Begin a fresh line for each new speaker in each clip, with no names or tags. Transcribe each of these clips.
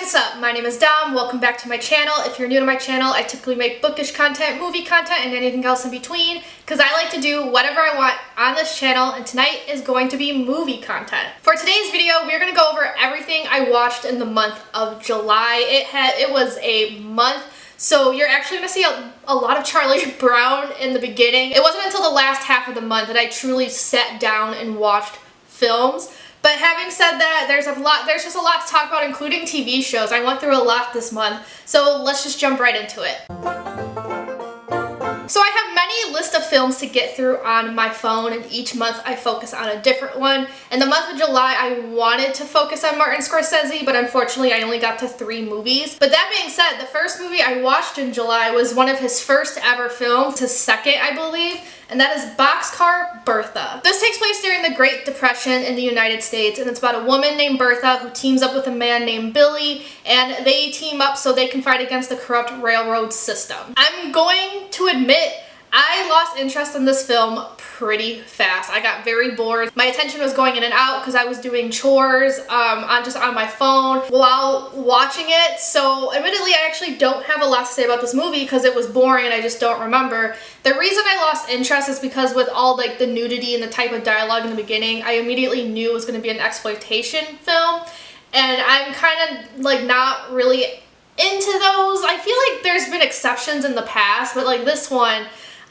what's up? My name is Dom. Welcome back to my channel. If you're new to my channel, I typically make bookish content, movie content, and anything else in between because I like to do whatever I want on this channel, and tonight is going to be movie content. For today's video, we're going to go over everything I watched in the month of July. It was a month, so you're actually going to see a lot of Charlie Brown in the beginning. It wasn't until the last half of the month that I truly sat down and watched films. But having said that, there's just a lot to talk about, including TV shows. I went through a lot this month, so let's just jump right into it. So I have many lists of films to get through on my phone, and each month I focus on a different one. In the month of July, I wanted to focus on Martin Scorsese, but unfortunately I only got to 3 movies. But that being said, the first movie I watched in July was one of his first ever films, his second, I believe, and that is Boxcar Bertha. This takes place during the Great Depression in the United States, and it's about a woman named Bertha who teams up with a man named Billy, and they team up so they can fight against the corrupt railroad system. I'm going to admit, I lost interest in this film pretty fast. I got very bored. My attention was going in and out because I was doing chores on my phone while watching it. So admittedly, I actually don't have a lot to say about this movie because it was boring and I just don't remember. The reason I lost interest is because with all like the nudity and the type of dialogue in the beginning, I immediately knew it was going to be an exploitation film, and I'm kind of like not really into those. I feel like there's been exceptions in the past, but like this one,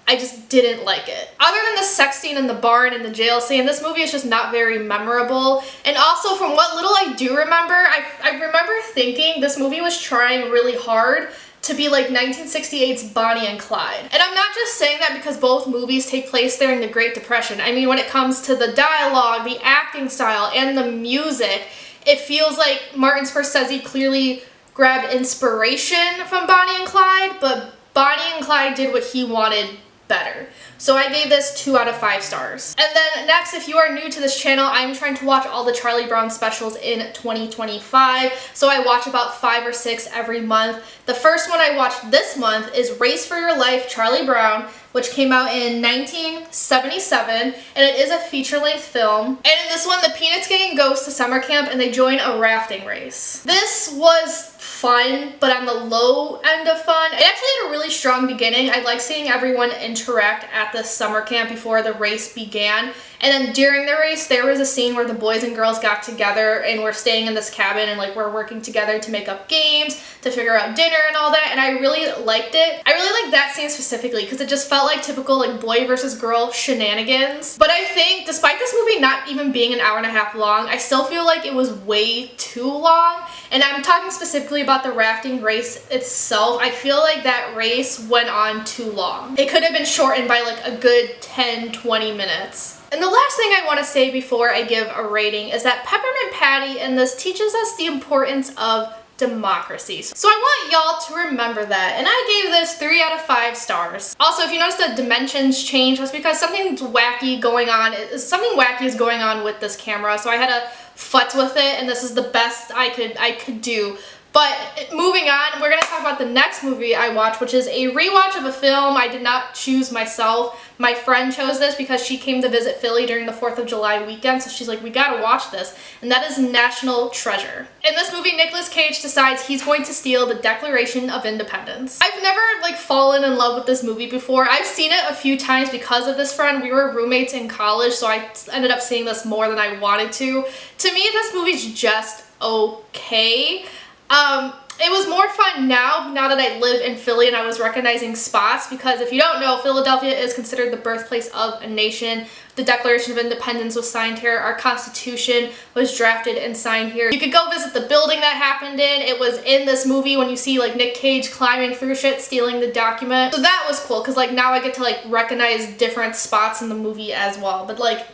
I just didn't like it. Other than the sex scene in the barn and the jail scene, this movie is just not very memorable. And also, from what little I do remember, I remember thinking this movie was trying really hard to be like 1968's Bonnie and Clyde. And I'm not just saying that because both movies take place during the Great Depression. I mean, when it comes to the dialogue, the acting style, and the music, it feels like Martin Scorsese clearly grabbed inspiration from Bonnie and Clyde, but Bonnie and Clyde did what he wanted better. So I gave this 2 out of 5 stars. And then next, if you are new to this channel, I'm trying to watch all the Charlie Brown specials in 2025. So I watch about 5 or 6 every month. The first one I watched this month is Race for Your Life, Charlie Brown, which came out in 1977, and it is a feature-length film. And in this one, the Peanuts gang goes to summer camp and they join a rafting race. This was fun, but on the low end of fun. It actually had a really strong beginning. I like seeing everyone interact at the summer camp before the race began. And then during the race, there was a scene where the boys and girls got together and were staying in this cabin and like we're working together to make up games, to figure out dinner and all that, and I really liked it. I really liked that scene specifically because it just felt like typical like boy versus girl shenanigans. But I think despite this movie not even being an hour and a half long, I still feel like it was way too long. And I'm talking specifically about the rafting race itself. I feel like that race went on too long. It could have been shortened by like a good 10-20 minutes. And the last thing I want to say before I give a rating is that Peppermint Patty in this teaches us the importance of democracy. So I want y'all to remember that, and I gave this 3 out of 5 stars. Also, if you notice the dimensions change, that's because something's wacky going on. Something wacky is going on with this camera, so I had to futz with it, and this is the best I could do. But moving on, we're going to talk about the next movie I watched, which is a rewatch of a film I did not choose myself. My friend chose this because she came to visit Philly during the 4th of July weekend, so she's like, we gotta watch this, and that is National Treasure. In this movie, Nicolas Cage decides he's going to steal the Declaration of Independence. I've never like fallen in love with this movie before. I've seen it a few times because of this friend. We were roommates in college, so I ended up seeing this more than I wanted to. To me, this movie's just okay. It was more fun now that I live in Philly and I was recognizing spots, because if you don't know, Philadelphia is considered the birthplace of a nation. The Declaration of Independence was signed here. Our Constitution was drafted and signed here. You could go visit the building that happened in. It was in this movie when you see like Nick Cage climbing through shit, stealing the document. So that was cool because like now I get to like recognize different spots in the movie as well. But like,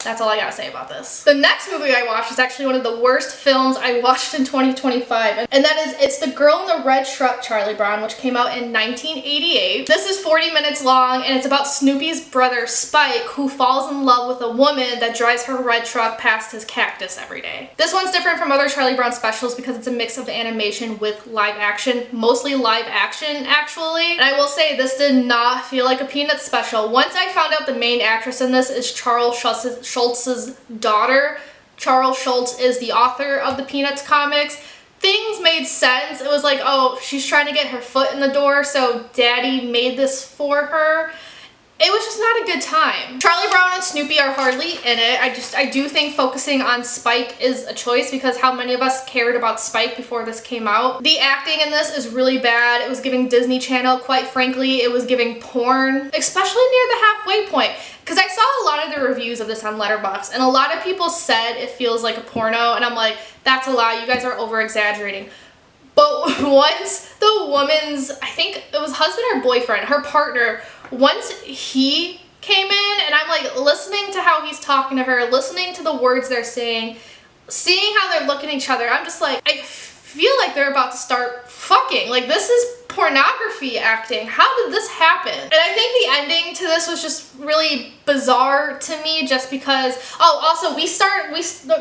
that's all I gotta say about this. The next movie I watched is actually one of the worst films I watched in 2025, and that is It's the Girl in the Red Truck, Charlie Brown, which came out in 1988. This is 40 minutes long, and it's about Snoopy's brother Spike, who falls in love with a woman that drives her red truck past his cactus every day. This one's different from other Charlie Brown specials because it's a mix of animation with live action, mostly live action actually. And I will say this did not feel like a Peanuts special. Once I found out the main actress in this is Charles Schulz's daughter. Charles Schulz is the author of the Peanuts comics. things made sense. It was like, oh, she's trying to get her foot in the door, so daddy made this for her. It was just not a good time. Charlie Brown and Snoopy are hardly in it. I do think focusing on Spike is a choice because how many of us cared about Spike before this came out? The acting in this is really bad. It was giving Disney Channel. Quite frankly, it was giving porn, especially near the halfway point. Because I saw a lot of the reviews of this on Letterboxd, and a lot of people said it feels like a porno, and I'm like, that's a lie. You guys are over-exaggerating. But once the woman's, I think it was husband or boyfriend, her partner, once he came in and I'm like listening to how he's talking to her, listening to the words they're saying, seeing how they're looking at each other, I'm just like, I feel like they're about to start fucking. Like, this is pornography acting. How did this happen? And I think the ending to this was just really bizarre to me just because, oh, also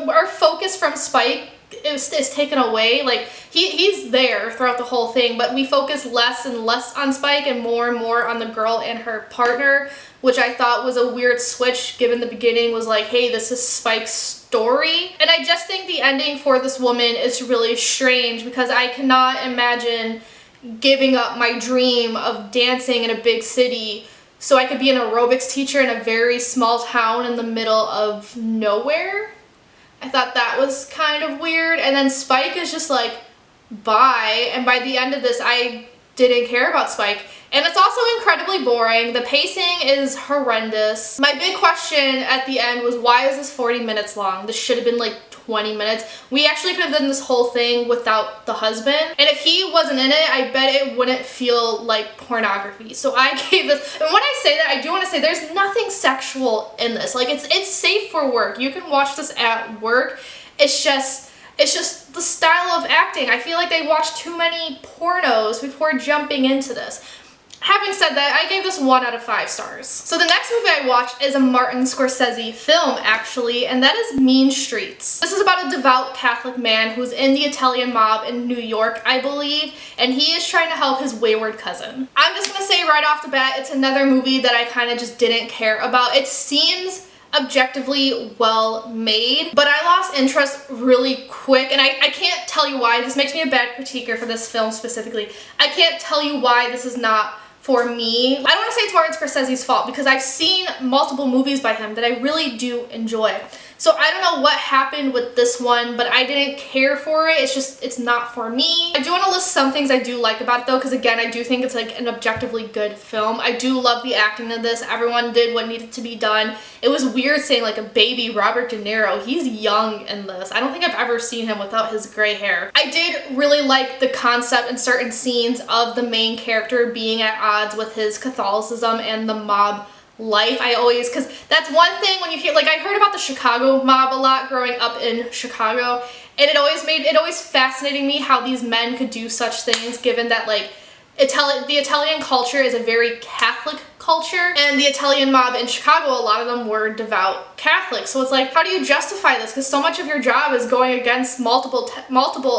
our focus from Spike is taken away. Like, he's there throughout the whole thing, but we focus less and less on Spike and more on the girl and her partner, which I thought was a weird switch given the beginning was like, hey, this is Spike's story. And I just think the ending for this woman is really strange because I cannot imagine giving up my dream of dancing in a big city so I could be an aerobics teacher in a very small town in the middle of nowhere. I thought that was kind of weird. And then Spike is just like, bye. And by the end of this, I didn't care about Spike. And it's also incredibly boring. The pacing is horrendous. My big question at the end was, why is this 40 minutes long? This should have been like 20 minutes. We actually could have done this whole thing without the husband. And if he wasn't in it, I bet it wouldn't feel like pornography. So I gave this, and when I say that, I do want to say there's nothing sexual in this. Like, it's safe for work. You can watch this at work. It's just the style of acting. I feel like they watched too many pornos before jumping into this. Having said that, I gave this 1 out of 5 stars. So the next movie I watched is a Martin Scorsese film, actually, and that is Mean Streets. This is about a devout Catholic man who's in the Italian mob in New York, I believe, and he is trying to help his wayward cousin. I'm just gonna say right off the bat, it's another movie that I kind of just didn't care about. It seems objectively well made, but I lost interest really quick, and I can't tell you why. This makes me a bad critiquer for this film specifically. I can't tell you why this is not for me. I don't want to say it's Martin Scorsese's fault because I've seen multiple movies by him that I really do enjoy. So I don't know what happened with this one, but I didn't care for it. It's not for me. I do want to list some things I do like about it though, because again, I do think it's like an objectively good film. I do love the acting in this. Everyone did what needed to be done. It was weird saying like a baby Robert De Niro. He's young in this. I don't think I've ever seen him without his gray hair. I did really like the concept in certain scenes of the main character being at odds with his Catholicism and the mob life. Because that's one thing when you hear, like, I heard about the Chicago mob a lot growing up in Chicago, and it always fascinated me how these men could do such things, given that like the Italian culture is a very Catholic culture, and the Italian mob in Chicago, a lot of them were devout Catholics. So it's like, how do you justify this? Because so much of your job is going against multiple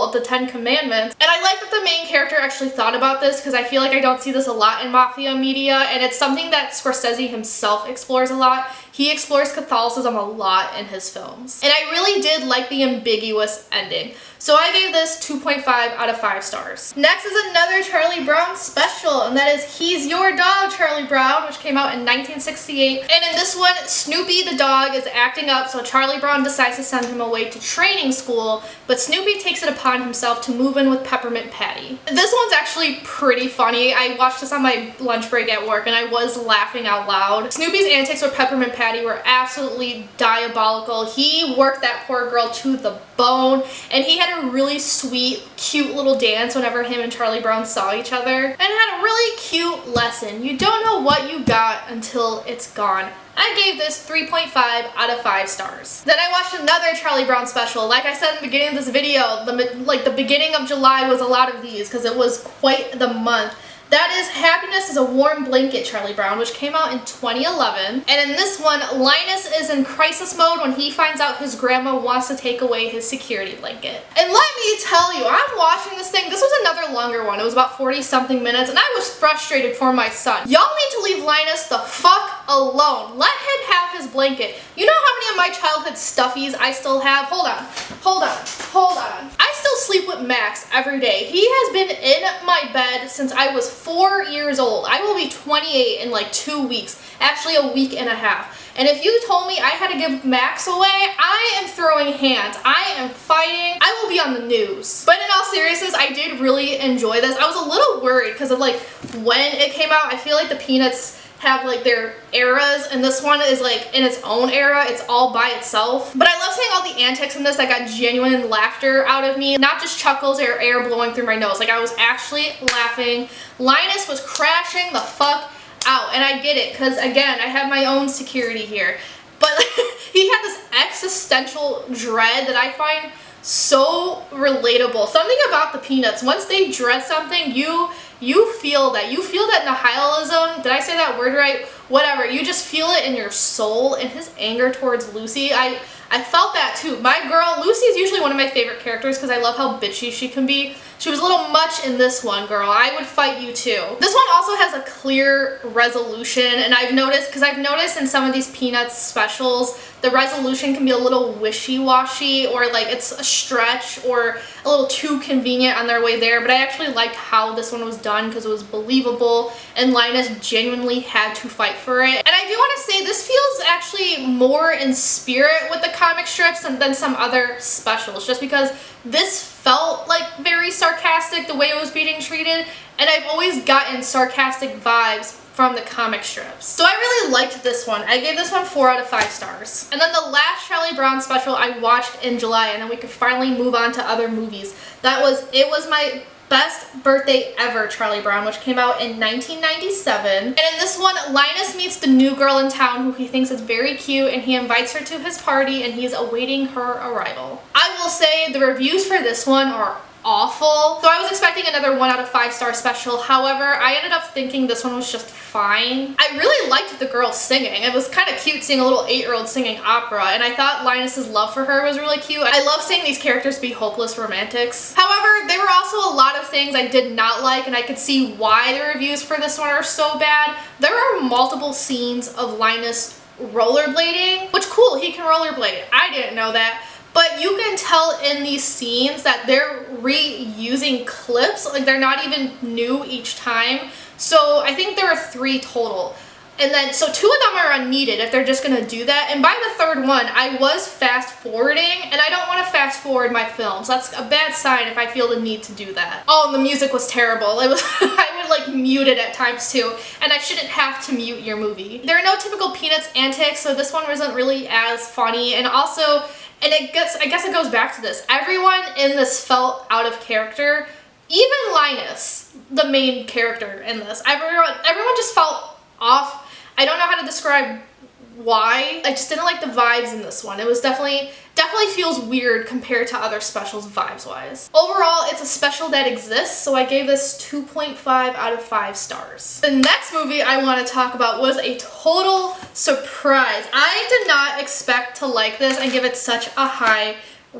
of the 10 commandments. And I like that the main character actually thought about this, because I feel like I don't see this a lot in mafia media, and it's something that Scorsese himself explores a lot. He explores Catholicism a lot in his films. And I really did like the ambiguous ending. So I gave this 2.5 out of 5 stars. Next is another Charlie Brown special, and that is He's Your Dog, Charlie Brown, which came out in 1968. And in this one, Snoopy the dog is acting up, so Charlie Brown decides to send him away to training school, but Snoopy takes it upon himself to move in with Peppermint Patty. This one's actually pretty funny. I watched this on my lunch break at work, and I was laughing out loud. Snoopy's antics with Peppermint Patty were absolutely diabolical. He worked that poor girl to the bone, and he had a really sweet, cute little dance whenever him and Charlie Brown saw each other, and had a really cute lesson. You don't know what you got until it's gone. I gave this 3.5 out of 5 stars. Then I watched another Charlie Brown special. Like I said in the beginning of this video, the beginning of July was a lot of these because it was quite the month. That is Happiness is a Warm Blanket, Charlie Brown, which came out in 2011. And in this one, Linus is in crisis mode when he finds out his grandma wants to take away his security blanket. And let me tell you, I'm watching this thing. This was another longer one. It was about 40-something minutes, and I was frustrated for my son. Y'all need to leave Linus the fuck alone. Let him have his blanket. You know how many of my childhood stuffies I still have? Hold on. I still sleep with Max every day. He has been in my bed since I was 4 years old. I will be 28 in like 2 weeks, actually a week and a half. And if you told me I had to give Max away, I am throwing hands. I am fighting. I will be on the news. But in all seriousness, I did really enjoy this. I was a little worried because of like when it came out. I feel like the Peanuts have like their eras, and this one is like in its own era. It's all by itself. But I love seeing all the antics in this that got genuine laughter out of me, not just chuckles or air blowing through my nose. Like I was actually laughing. Linus was crashing the fuck out, and I get it because again, I have my own security here. But he had this existential dread that I find so relatable. Something about the Peanuts, once they dread something, you feel that. You feel that nihilism. Did I say that word right? Whatever. You just feel it in your soul. And his anger towards Lucy, I felt that too. My girl, Lucy is usually one of my favorite characters because I love how bitchy she can be. She was a little much in this one, girl. I would fight you too. This one also has a clear resolution, and I've noticed in some of these Peanuts specials, the resolution can be a little wishy-washy, or like it's a stretch or a little too convenient on their way there, but I actually liked how this one was done because it was believable and Linus genuinely had to fight for it. And I do want to say this feels actually more in spirit with the comic strips than some other specials, just because this felt like very sarcastic the way it was being treated, and I've always gotten sarcastic vibes from the comic strips. So I really liked this one. I gave this one 4 out of 5 stars. And then the last Charlie Brown special I watched in July, and then we could finally move on to other movies. It was my best birthday ever Charlie Brown, which came out in 1997. And in this one, Linus meets the new girl in town who he thinks is very cute, and he invites her to his party, and he's awaiting her arrival. I will say the reviews for this one are awful. So I was expecting another 1 out of 5 star special. However, I ended up thinking this one was just fine. I really liked the girl singing. It was kind of cute seeing a little 8-year-old singing opera, and I thought Linus's love for her was really cute. I love seeing these characters be hopeless romantics. However, there were also a lot of things I did not like, and I could see why the reviews for this one are so bad. There are multiple scenes of Linus rollerblading, which cool, he can rollerblade. I didn't know that. But you can tell in these scenes that they're reusing clips, like they're not even new each time. So I think there are 3 total. And then, so 2 of them are unneeded if they're just gonna do that. And by the 3rd one, I was fast forwarding, and I don't want to fast forward my films. That's a bad sign if I feel the need to do that. Oh, and the music was terrible. It was, I would like mute it at times too, and I shouldn't have to mute your movie. There are no typical Peanuts antics, so this one wasn't really as funny. And also, I guess it goes back to this. Everyone in this felt out of character. Even Linus, the main character in this. Everyone just felt off. I don't know how to describe why. I just didn't like the vibes in this one. It was definitely feels weird compared to other specials vibes-wise. Overall, it's a special that exists, so I gave this 2.5 out of 5 stars. The next movie I want to talk about was a total surprise. I did not expect to like this and give it such a high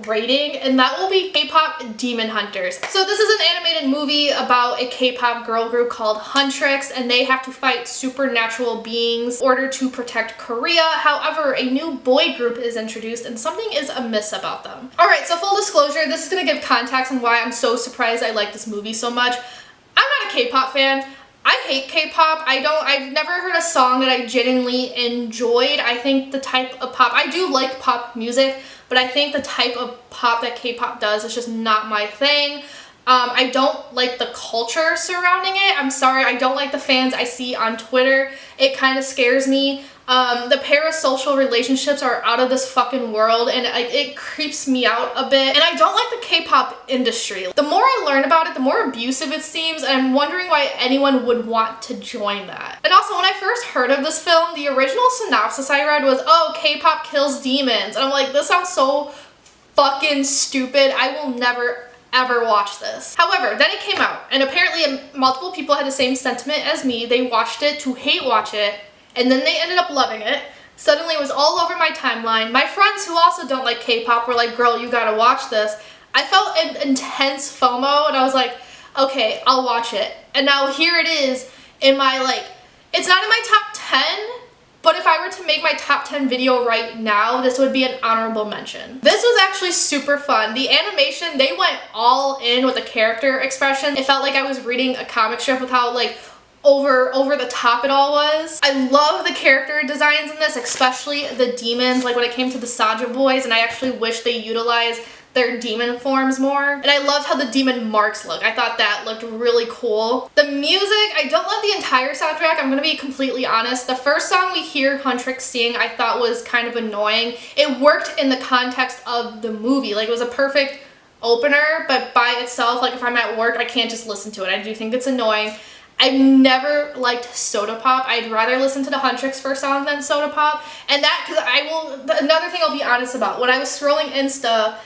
rating, and that will be K-pop Demon Hunters. So this is an animated movie about a K-pop girl group called Huntrix, and they have to fight supernatural beings in order to protect Korea. However, a new boy group is introduced and something is amiss about them. Alright, so full disclosure, this is going to give context on why I'm so surprised I like this movie so much. I'm not a K-pop fan. I hate K-pop. I've never heard a song that I genuinely enjoyed. I think the type of pop, I do like pop music, but I think the type of pop that K-pop does is just not my thing. I don't like the culture surrounding it. I'm sorry, I don't like the fans I see on Twitter. It kind of scares me. The parasocial relationships are out of this fucking world, and it creeps me out a bit. And I don't like the K-pop industry. The more I learn about it, the more abusive it seems, and I'm wondering why anyone would want to join that. And also, when I first heard of this film, the original synopsis I read was, oh, K-pop kills demons. And I'm like, this sounds so fucking stupid. I will never ever watch this. However, then it came out, and apparently multiple people had the same sentiment as me. They watched it to hate watch it, and then they ended up loving it. Suddenly it was all over my timeline. My friends who also don't like K-pop were like, girl, you gotta watch this. I felt an intense FOMO, and I was like, okay, I'll watch it. And now here it is in my, like, it's not in my top 10, but if I were to make my top 10 video right now, this would be an honorable mention. This was actually super fun. The animation, they went all in with the character expression. It felt like I was reading a comic strip with how like over the top it all was. I love the character designs in this, especially the demons, like when it came to the Saja boys, and I actually wish they utilized their demon forms more. And I loved how the demon marks look. I thought that looked really cool. The music, I don't love the entire soundtrack. I'm gonna be completely honest. The first song we hear Huntrix sing I thought was kind of annoying. It worked in the context of the movie. Like it was a perfect opener, but by itself, like if I'm at work, I can't just listen to it. I do think it's annoying. I've never liked Soda Pop. I'd rather listen to the Huntrix first song than Soda Pop. And that, because another thing I'll be honest about, when I was scrolling Insta,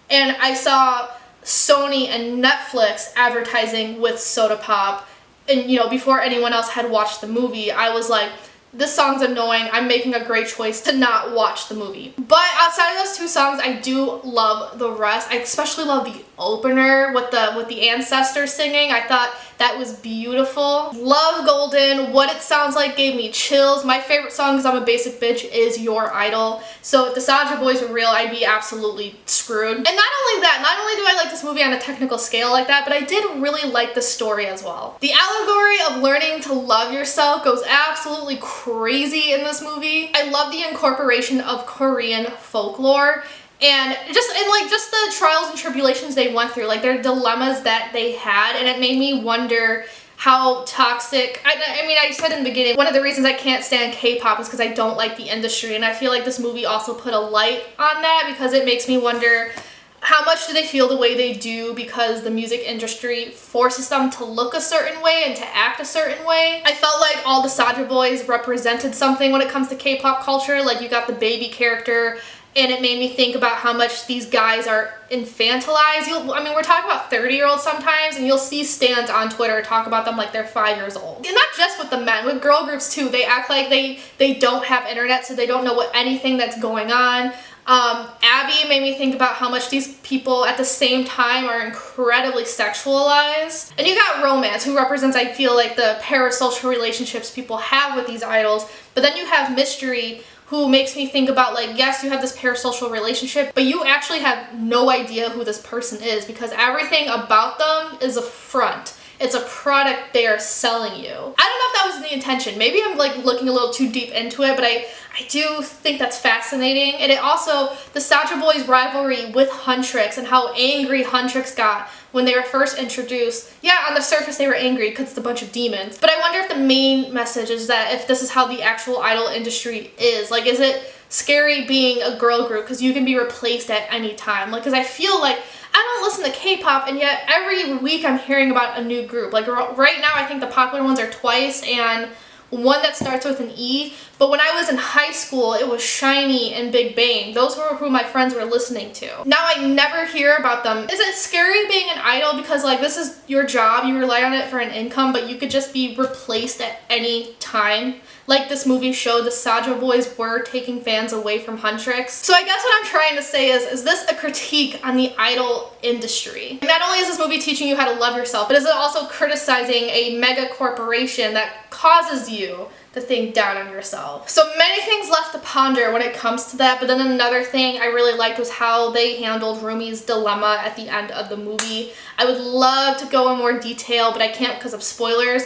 and I saw Sony and Netflix advertising with Soda Pop, and you know, before anyone else had watched the movie, I was like, this song's annoying. I'm making a great choice to not watch the movie. But outside of those two songs, I do love the rest. I especially love the opener with the ancestors singing. I thought that was beautiful. Love Golden. What It Sounds Like gave me chills. My favorite song, because I'm a basic bitch, is Your Idol. So if the Saja boys were real, I'd be absolutely screwed. And not only that, not only do I like this movie on a technical scale like that, but I did really like the story as well. The allegory of learning to love yourself goes absolutely crazy in this movie. I love the incorporation of Korean folklore and just the trials and tribulations they went through, like their dilemmas that they had, and it made me wonder how toxic, I mean, I said in the beginning, one of the reasons I can't stand K-pop is because I don't like the industry, and I feel like this movie also put a light on that, because it makes me wonder how much do they feel the way they do because the music industry forces them to look a certain way and to act a certain way. I felt like all the Saja boys represented something when it comes to K-pop culture. Like you got the baby character, and it made me think about how much these guys are infantilized. I mean, we're talking about 30-year-olds sometimes, and you'll see stans on Twitter talk about them like they're 5 years old. And not just with the men, with girl groups too. They act like they don't have internet, so they don't know anything that's going on. Abby made me think about how much these people at the same time are incredibly sexualized. And you got Romance, who represents, I feel like, the parasocial relationships people have with these idols. But then you have Mystery, who makes me think about, like, yes, you have this parasocial relationship, but you actually have no idea who this person is, because everything about them is a front. It's a product they are selling you. I don't know if that was the intention. Maybe I'm like looking a little too deep into it, but I do think that's fascinating. And it also, the Saja boys' rivalry with Huntrix and how angry Huntrix got when they were first introduced. Yeah, on the surface they were angry because it's a bunch of demons. But I wonder if the main message is that if this is how the actual idol industry is. Like, is it scary being a girl group because you can be replaced at any time? Like, because I feel like I don't listen to K-pop, and yet every week I'm hearing about a new group. Like right now I think the popular ones are Twice and one that starts with an E. But when I was in high school, it was SHINee and Big Bang. Those were who my friends were listening to. Now I never hear about them. Is it scary being an idol because, like, this is your job, you rely on it for an income, but you could just be replaced at any time? Like this movie showed, the Saja boys were taking fans away from Huntrix. So I guess what I'm trying to say is this a critique on the idol industry? Not only is this movie teaching you how to love yourself, but is it also criticizing a mega corporation that causes you to think down on yourself? So many things left to ponder when it comes to that, but then another thing I really liked was how they handled Rumi's dilemma at the end of the movie. I would love to go in more detail, but I can't because of spoilers.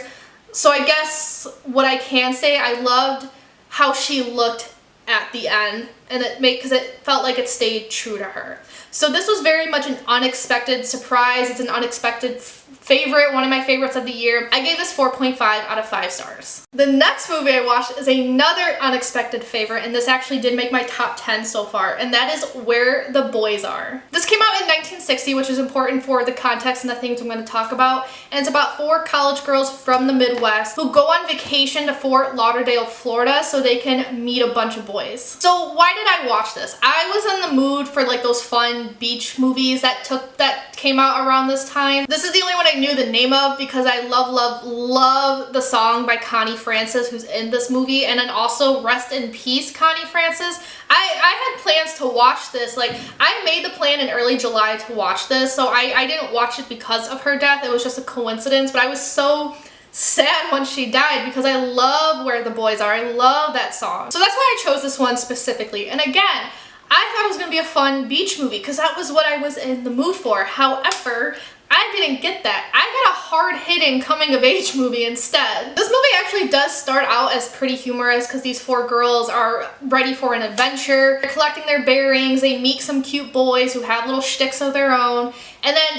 So I guess what I can say, I loved how she looked at the end, and because it felt like it stayed true to her. So this was very much an unexpected surprise. It's an unexpected favorite, one of my favorites of the year. I gave this 4.5 out of 5 stars. The next movie I watched is another unexpected favorite, and this actually did make my top 10 so far, and that is Where the Boys Are. This came out in 1960, which is important for the context and the things I'm going to talk about, and it's about 4 college girls from the Midwest who go on vacation to Fort Lauderdale, Florida, so they can meet a bunch of boys. So why did I watch this? I was in the mood for like those fun beach movies that came out around this time. This is the only one I knew the name of because I love the song by Connie Francis, who's in this movie, and then also rest in peace Connie Francis. I had plans to watch this. Like, I made the plan in early July to watch this, so I didn't watch it because of her death. It was just a coincidence, but I was so sad when she died because I love Where the Boys Are. I love that song. So that's why I chose this one specifically. And again, I thought it was going to be a fun beach movie because that was what I was in the mood for. However, I didn't get that. I got a hard-hitting coming-of-age movie instead. This movie actually does start out as pretty humorous because these 4 girls are ready for an adventure. They're collecting their bearings, they meet some cute boys who have little shticks of their own,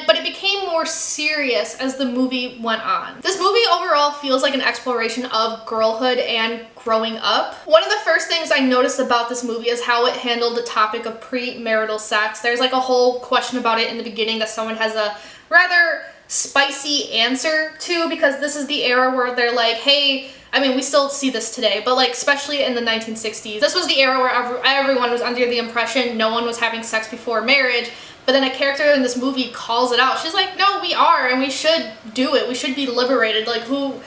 but it became more serious as the movie went on. This movie overall feels like an exploration of girlhood and growing up. One of the first things I noticed about this movie is how it handled the topic of premarital sex. There's like a whole question about it in the beginning that someone has a rather spicy answer to, because this is the era where they're like, hey, I mean, we still see this today, but like especially in the 1960s, this was the era where everyone was under the impression no one was having sex before marriage, but then a character in this movie calls it out. She's like, no, we are, and we should do it. We should be liberated. Like, who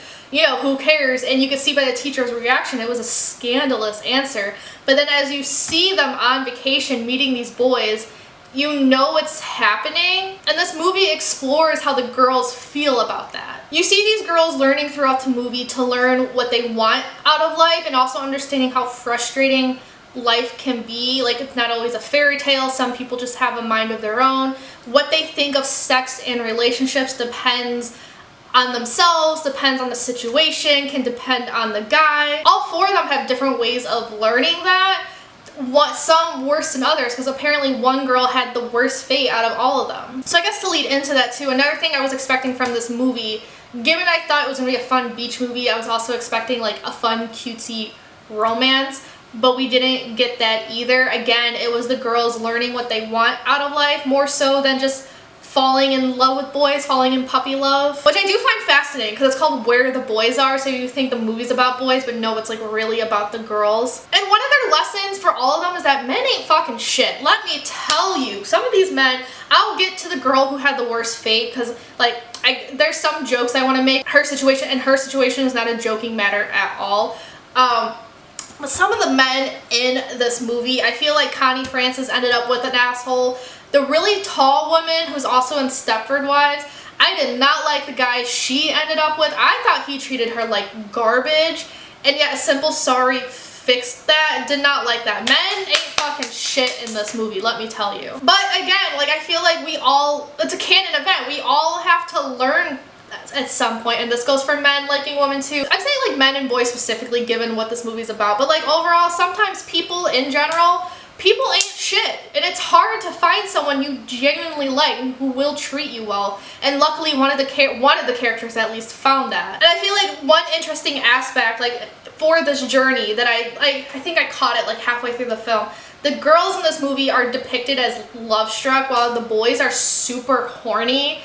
cares? And you can see by the teacher's reaction, it was a scandalous answer. But then as you see them on vacation meeting these boys, you know what's happening, and this movie explores how the girls feel about that. You see these girls learning throughout the movie to learn what they want out of life, and also understanding how frustrating life can be. Like, it's not always a fairy tale. Some people just have a mind of their own. What they think of sex and relationships depends on themselves, depends on the situation, can depend on the guy. All 4 of them have different ways of learning that. Some worse than others, because apparently one girl had the worst fate out of all of them. So I guess to lead into that too, another thing I was expecting from this movie, given I thought it was going to be a fun beach movie, I was also expecting like a fun cutesy romance, but we didn't get that either. Again, it was the girls learning what they want out of life more so than just falling in love with boys, falling in puppy love, which I do find fascinating because it's called Where the Boys Are, so you think the movie's about boys, but no, it's like really about the girls. And one of their lessons for all of them is that men ain't fucking shit. Let me tell you, some of these men, I'll get to the girl who had the worst fate because like there's some jokes I want to make. Her situation is not a joking matter at all. But some of the men in this movie, I feel like Connie Francis ended up with an asshole. The really tall woman who's also in Stepford Wives, I did not like the guy she ended up with. I thought he treated her like garbage, and yet a simple sorry fixed that. Did not like that. Men ain't fucking shit in this movie, let me tell you. But again, like I feel like it's a canon event. We all have to learn at some point, and this goes for men liking women too. I'm saying like men and boys specifically given what this movie's about, but like overall, sometimes people in general, people ain't shit, and it's hard to find someone you genuinely like who will treat you well, and luckily one of the characters at least found that. And I feel like one interesting aspect like for this journey that I think I caught it like halfway through the film, the girls in this movie are depicted as love-struck while the boys are super horny.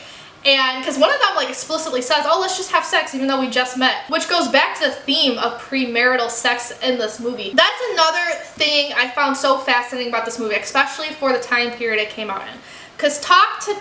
And because one of them like explicitly says, oh, let's just have sex even though we just met, which goes back to the theme of premarital sex in this movie. That's another thing I found so fascinating about this movie, especially for the time period it came out in. Because talk to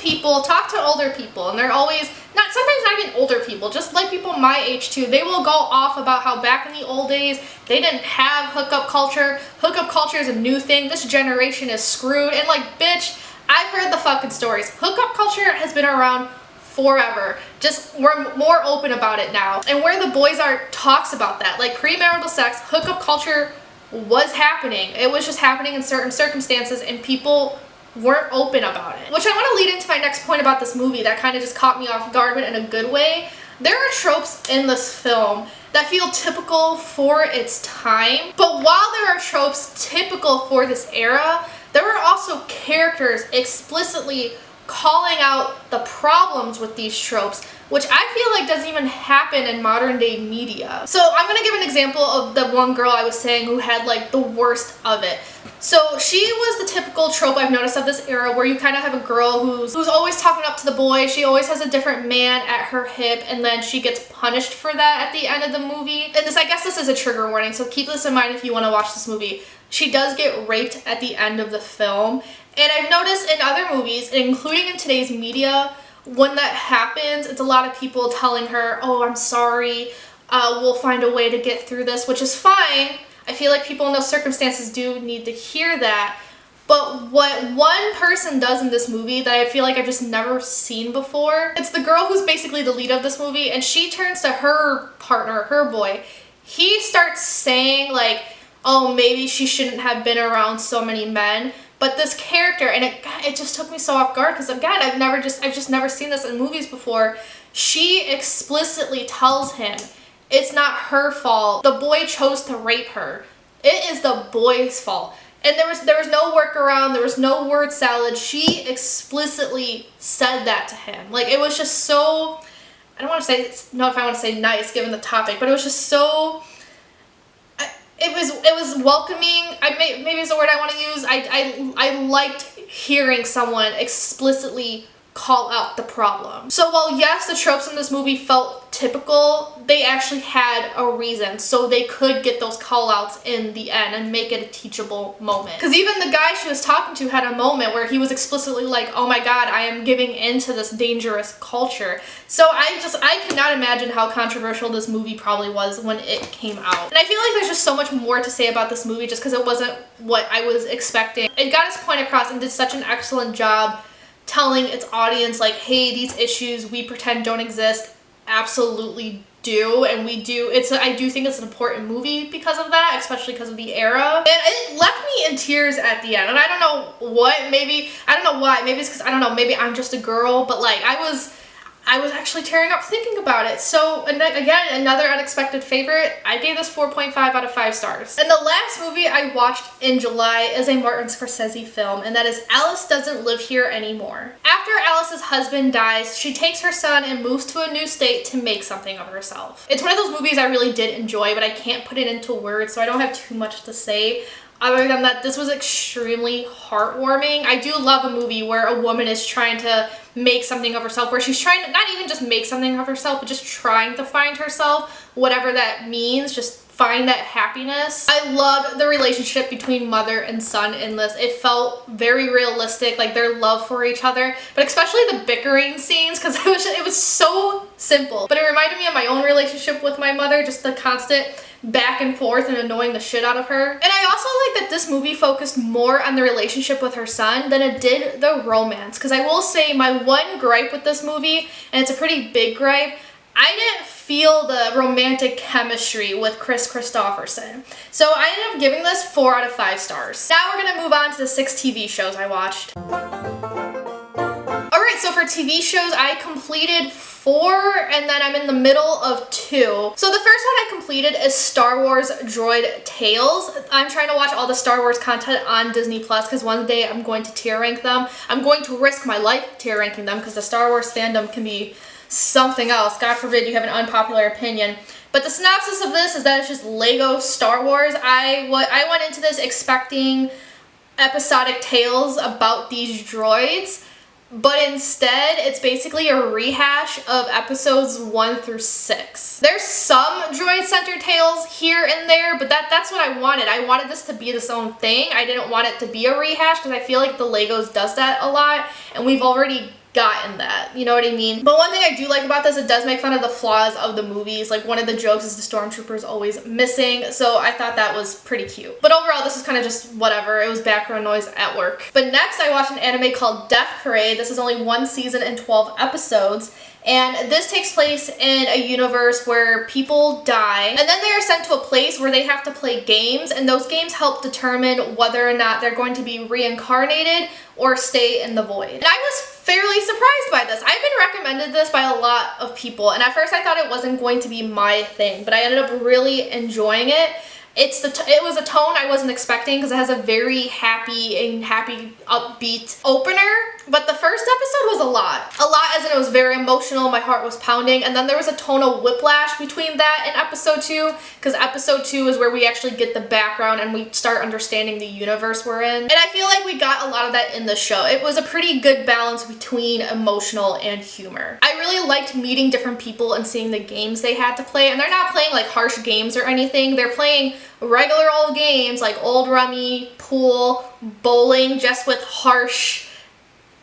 older people, and they're always, sometimes not even older people, just like people my age too, they will go off about how back in the old days, they didn't have hookup culture. Hookup culture is a new thing. This generation is screwed. And like, bitch, I've heard the fucking stories. Hookup culture has been around forever. Just we're more open about it now. And Where the Boys Are talks about that. Like premarital sex, hookup culture was happening. It was just happening in certain circumstances and people weren't open about it. Which I want to lead into my next point about this movie that kind of just caught me off guard but in a good way. There are tropes in this film that feel typical for its time. But while there are tropes typical for this era, there are also characters explicitly calling out the problems with these tropes, which I feel like doesn't even happen in modern day media. So I'm gonna give an example of the one girl I was saying who had like the worst of it. So she was the typical trope I've noticed of this era where you kind of have a girl who's always talking up to the boy. She always has a different man at her hip, and then she gets punished for that at the end of the movie. And I guess this is a trigger warning, so keep this in mind if you want to watch this movie. She does get raped at the end of the film. And I've noticed in other movies, including in today's media, when that happens, it's a lot of people telling her, oh, I'm sorry, we'll find a way to get through this, which is fine. I feel like people in those circumstances do need to hear that. But what one person does in this movie that I feel like I've just never seen before, it's the girl who's basically the lead of this movie, and she turns to her partner, her boy. He starts saying like, oh, maybe she shouldn't have been around so many men. But this character, and it just took me so off guard because again, I've just never seen this in movies before. She explicitly tells him it's not her fault. The boy chose to rape her. It is the boy's fault. And there was no workaround, there was no word salad. She explicitly said that to him. Like, it was just so, I don't want to say, know if I want to say nice given the topic, but it was just so, it was welcoming. Maybe it's the word I want to use. I liked hearing someone explicitly call out the problem. So while yes, the tropes in this movie felt typical, they actually had a reason, so they could get those call outs in the end and make it a teachable moment. Because even the guy she was talking to had a moment where he was explicitly like, oh my god, I am giving into this dangerous culture. So I cannot imagine how controversial this movie probably was when it came out. And I feel like there's just so much more to say about this movie just because it wasn't what I was expecting. It got its point across and did such an excellent job telling its audience like, hey, these issues we pretend don't exist absolutely do, and we do. I do think it's an important movie because of that, especially because of the era. And it left me in tears at the end, and I don't know what, maybe, I don't know why, maybe it's because, I don't know, maybe I'm just a girl, but like, I was actually tearing up thinking about it. So again, another unexpected favorite. I gave this 4.5 out of 5 stars. And the last movie I watched in July is a Martin Scorsese film, and that is Alice Doesn't Live Here Anymore. After Alice's husband dies, she takes her son and moves to a new state to make something of herself. It's one of those movies I really did enjoy, but I can't put it into words, so I don't have too much to say. Other than that, this was extremely heartwarming. I do love a movie where a woman is trying to make something of herself, where she's trying to not even just make something of herself, but just trying to find herself, whatever that means, just find that happiness. I loved the relationship between mother and son in this. It felt very realistic, like their love for each other, but especially the bickering scenes, because it was so simple. But it reminded me of my own relationship with my mother, just the constant back and forth and annoying the shit out of her. And I also like that this movie focused more on the relationship with her son than it did the romance. Because I will say my one gripe with this movie, and it's a pretty big gripe, I didn't feel the romantic chemistry with Kris Kristofferson. So I ended up giving this 4 out of 5 stars. Now we're gonna move on to the 6 TV shows I watched. Alright, so for TV shows, I completed 4, and then I'm in the middle of 2. So the first one I completed is Star Wars Droid Tales. I'm trying to watch all the Star Wars content on Disney Plus because one day I'm going to tier rank them. I'm going to risk my life tier ranking them because the Star Wars fandom can be something else. God forbid you have an unpopular opinion. But the synopsis of this is that it's just Lego Star Wars. I went into this expecting episodic tales about these droids, but instead it's basically a rehash of episodes 1 through 6. There's some droid-centered tales here and there, but that's what I wanted. I wanted this to be its own thing. I didn't want it to be a rehash because I feel like the Legos does that a lot, and we've already gotten that, you know what I mean? But one thing I do like about this, it does make fun of the flaws of the movies. Like, one of the jokes is the stormtroopers always missing, so I thought that was pretty cute. But overall, this is kind of just whatever. It was background noise at work. But next, I watched an anime called Death Parade. This is only 1 season and 12 episodes. And this takes place in a universe where people die, and then they are sent to a place where they have to play games, and those games help determine whether or not they're going to be reincarnated or stay in the void. And I was fairly surprised by this. I've been recommended this by a lot of people, and at first I thought it wasn't going to be my thing, but I ended up really enjoying it. It was a tone I wasn't expecting because it has a very happy, upbeat opener. But the first episode was a lot. A lot as in it was very emotional, my heart was pounding, and then there was a tonal whiplash between that and episode 2, because episode 2 is where we actually get the background and we start understanding the universe we're in. And I feel like we got a lot of that in the show. It was a pretty good balance between emotional and humor. I really liked meeting different people and seeing the games they had to play, and they're not playing like harsh games or anything. They're playing regular old games like old rummy, pool, bowling, just with harsh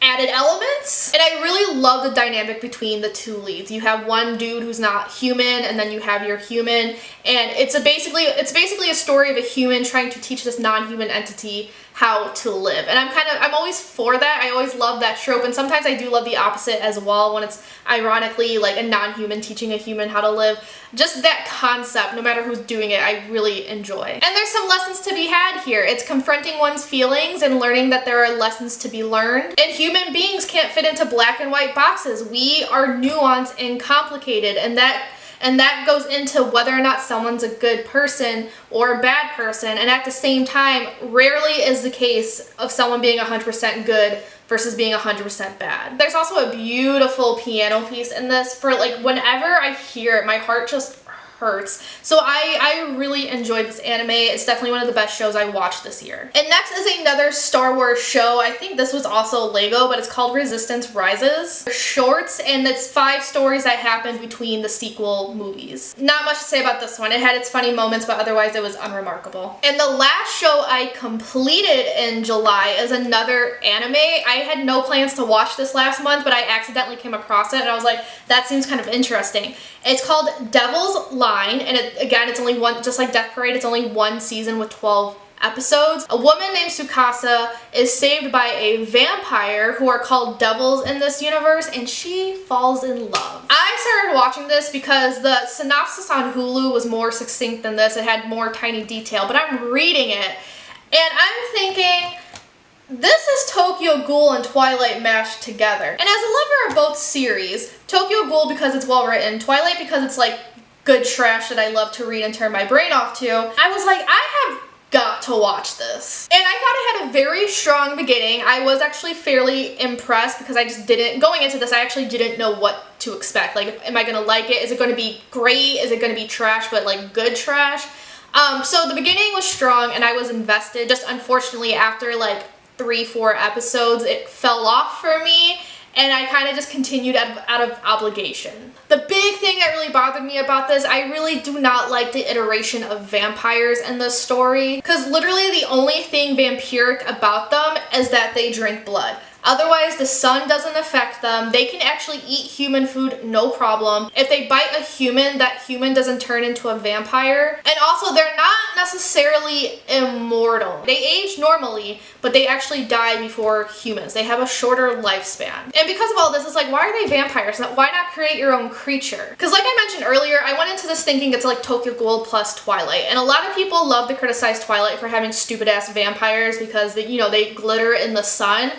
added elements. And I really love the dynamic between the 2 leads. You have one dude who's not human, and then you have your human, and it's basically a story of a human trying to teach this non-human entity how to live. And I'm always for that. I always love that trope, and sometimes I do love the opposite as well, when it's ironically like a non-human teaching a human how to live. Just that concept, no matter who's doing it, I really enjoy. And there's some lessons to be had here. It's confronting one's feelings and learning that there are lessons to be learned. And human beings can't fit into black and white boxes. We are nuanced and complicated, and that goes into whether or not someone's a good person or a bad person. And at the same time, rarely is the case of someone being 100% good versus being 100% bad. There's also a beautiful piano piece in this. For like, whenever I hear it, my heart just hurts. So I really enjoyed this anime. It's definitely one of the best shows I watched this year. And next is another Star Wars show. I think this was also Lego, but it's called Resistance Rises. They're shorts, and it's 5 stories that happened between the sequel movies. Not much to say about this one. It had its funny moments, but otherwise it was unremarkable. And the last show I completed in July is another anime. I had no plans to watch this last month, but I accidentally came across it, and I was like, that seems kind of interesting. It's called Devil's Line, and it's only one, just like Death Parade, it's only one season with 12 episodes. A woman named Tsukasa is saved by a vampire who are called devils in this universe, and she falls in love. I started watching this because the synopsis on Hulu was more succinct than this. It had more tiny detail, but I'm reading it, and I'm thinking, this is Tokyo Ghoul and Twilight mashed together. And as a lover of both series, Tokyo Ghoul because it's well written, Twilight because it's like good trash that I love to read and turn my brain off to, I was like, I have got to watch this. And I thought it had a very strong beginning. I was actually fairly impressed because I just didn't, going into this, I actually didn't know what to expect. Like, am I gonna like it? Is it gonna be great? Is it gonna be trash, but like good trash? So the beginning was strong and I was invested. Just unfortunately after like 3-4 episodes, it fell off for me, and I kind of just continued out of obligation. The big thing that really bothered me about this, I really do not like the iteration of vampires in this story, because literally the only thing vampiric about them is that they drink blood. Otherwise, the sun doesn't affect them. They can actually eat human food, no problem. If they bite a human, that human doesn't turn into a vampire. And also, they're not necessarily immortal. They age normally, but they actually die before humans. They have a shorter lifespan. And because of all this, it's like, why are they vampires? Why not create your own creature? Because like I mentioned earlier, I went into this thinking it's like Tokyo Ghoul plus Twilight. And a lot of people love to criticize Twilight for having stupid-ass vampires because they, they glitter in the sun.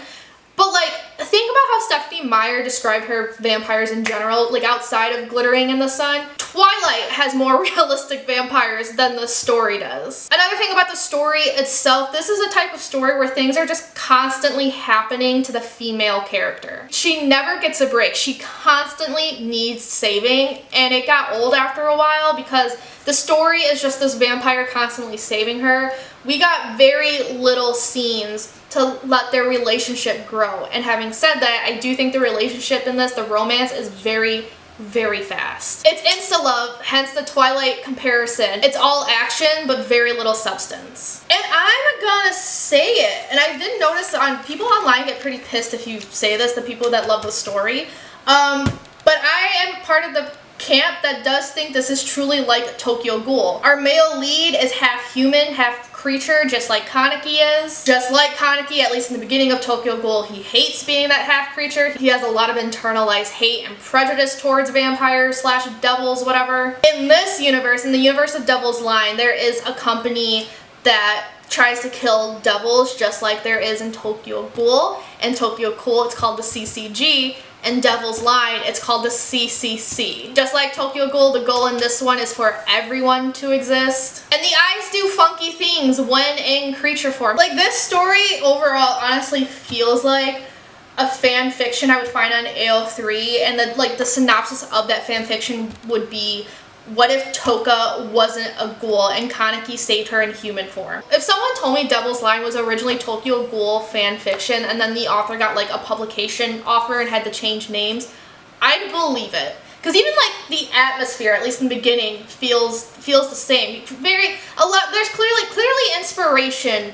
But like, think about how Stephenie Meyer described her vampires in general, like outside of glittering in the sun. Twilight has more realistic vampires than the story does. Another thing about the story itself, this is a type of story where things are just constantly happening to the female character. She never gets a break. She constantly needs saving, and it got old after a while because the story is just this vampire constantly saving her. We got very little scenes to let their relationship grow. And having said that, I do think the relationship in this, the romance, is very, very fast. It's insta-love, hence the Twilight comparison. It's all action, but very little substance. And I'm gonna say it, and I did notice people online get pretty pissed if you say this, the people that love the story. But I am part of the camp that does think this is truly like Tokyo Ghoul. Our male lead is half human, half creature, just like Kaneki is. Just like Kaneki, at least in the beginning of Tokyo Ghoul, he hates being that half creature. He has a lot of internalized hate and prejudice towards vampires slash devils, whatever. In this universe, in the universe of Devil's Line, there is a company that tries to kill devils just like there is in Tokyo Ghoul. In Tokyo Ghoul, it's called the CCG. In Devil's Line, it's called the CCC. Just like Tokyo Ghoul, the goal in this one is for everyone to exist. And the eyes do funky things when in creature form. Like, this story overall honestly feels like a fan fiction I would find on AO3, and the synopsis of that fan fiction would be, what if Toka wasn't a ghoul and Kaneki saved her in human form? If someone told me Devil's Line was originally Tokyo Ghoul fan fiction and then the author got like a publication offer and had to change names, I'd believe it. Because even like the atmosphere, at least in the beginning, feels the same. There's clearly inspiration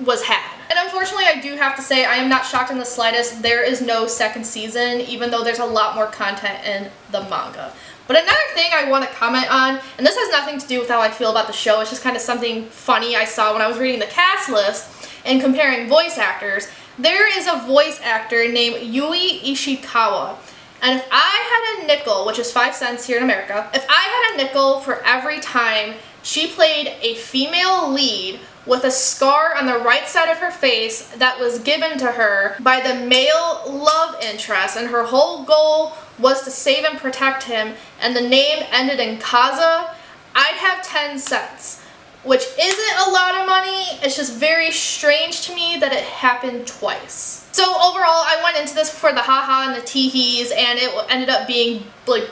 was had. And unfortunately, I do have to say, I am not shocked in the slightest. There is no second season, even though there's a lot more content in the manga. But another thing I want to comment on, and this has nothing to do with how I feel about the show, it's just kind of something funny I saw when I was reading the cast list, and comparing voice actors, there is a voice actor named Yui Ishikawa. And if I had a nickel, which is 5 cents here in America, if I had a nickel for every time she played a female lead with a scar on the right side of her face that was given to her by the male love interest, and her whole goal was to save and protect him, and the name ended in Kaza, I'd have 10 cents. Which isn't a lot of money, it's just very strange to me that it happened twice. So overall, I went into this for the haha and the teehees, and it ended up being like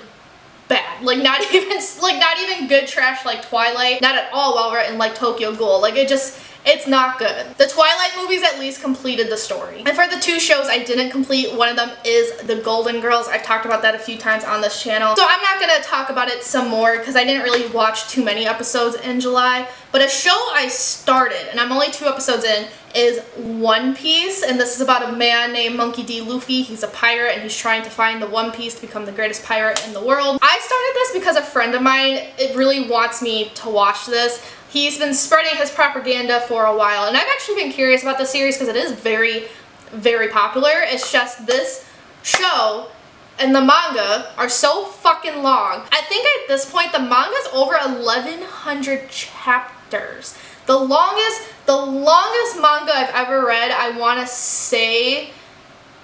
bad. Like not even good trash like Twilight, not at all well written like Tokyo Ghoul. Like it's not good. The Twilight movies at least completed the story. And for the 2 shows I didn't complete, one of them is The Golden Girls. I've talked about that a few times on this channel. So I'm not gonna talk about it some more because I didn't really watch too many episodes in July. But a show I started, and I'm only 2 episodes in, is One Piece. And this is about a man named Monkey D. Luffy. He's a pirate and he's trying to find the One Piece to become the greatest pirate in the world. I started this because a friend of mine, it really wants me to watch this. He's been spreading his propaganda for a while, and I've actually been curious about the series because it is very, very popular. It's just this show and the manga are so fucking long. I think at this point the manga's over 1,100 chapters. The longest manga I've ever read, I want to say,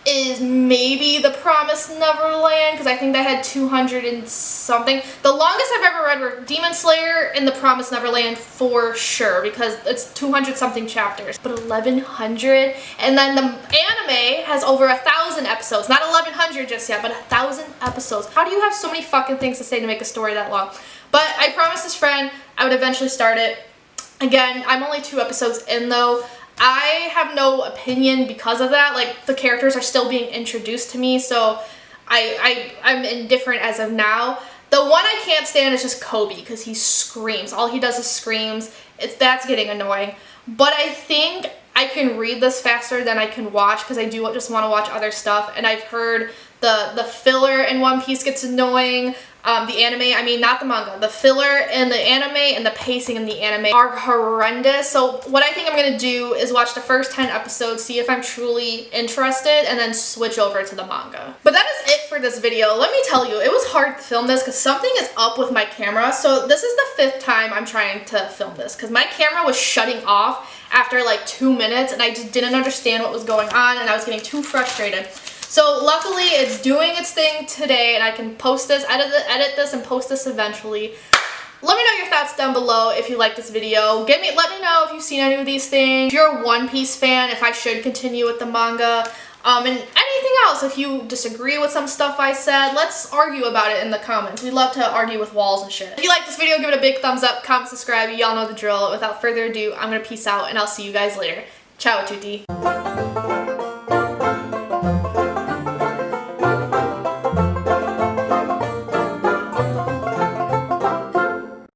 is maybe The Promised Neverland, because I think that had 200 and something. The longest I've ever read were Demon Slayer and The Promised Neverland for sure, because it's 200 something chapters. But 1,100, and then the anime has over 1,000 episodes. Not 1,100 just yet, but 1,000 episodes. How do you have so many fucking things to say to make a story that long? But I promised this friend I would eventually start it. Again, I'm only 2 episodes in though. I have no opinion because of that. Like, the characters are still being introduced to me, so I'm indifferent as of now. The one I can't stand is just Kobe, because he screams. All he does is screams. That's getting annoying. But I think I can read this faster than I can watch, because I do just want to watch other stuff. And I've heard the filler in One Piece gets annoying. The anime, I mean not the manga, the filler in the anime and the pacing in the anime are horrendous. So what I think I'm going to do is watch the first 10 episodes, see if I'm truly interested, and then switch over to the manga. But that is it for this video. Let me tell you, it was hard to film this because something is up with my camera. So this is the 5th time I'm trying to film this because my camera was shutting off after like 2 minutes and I just didn't understand what was going on and I was getting too frustrated. So luckily it's doing its thing today and I can post this, edit this and post this eventually. Let me know your thoughts down below if you like this video. Let me know if you've seen any of these things. If you're a One Piece fan, if I should continue with the manga. And anything else, if you disagree with some stuff I said, let's argue about it in the comments. We love to argue with walls and shit. If you like this video, give it a big thumbs up, comment, subscribe. Y'all know the drill. Without further ado, I'm gonna peace out and I'll see you guys later. Ciao a tutti.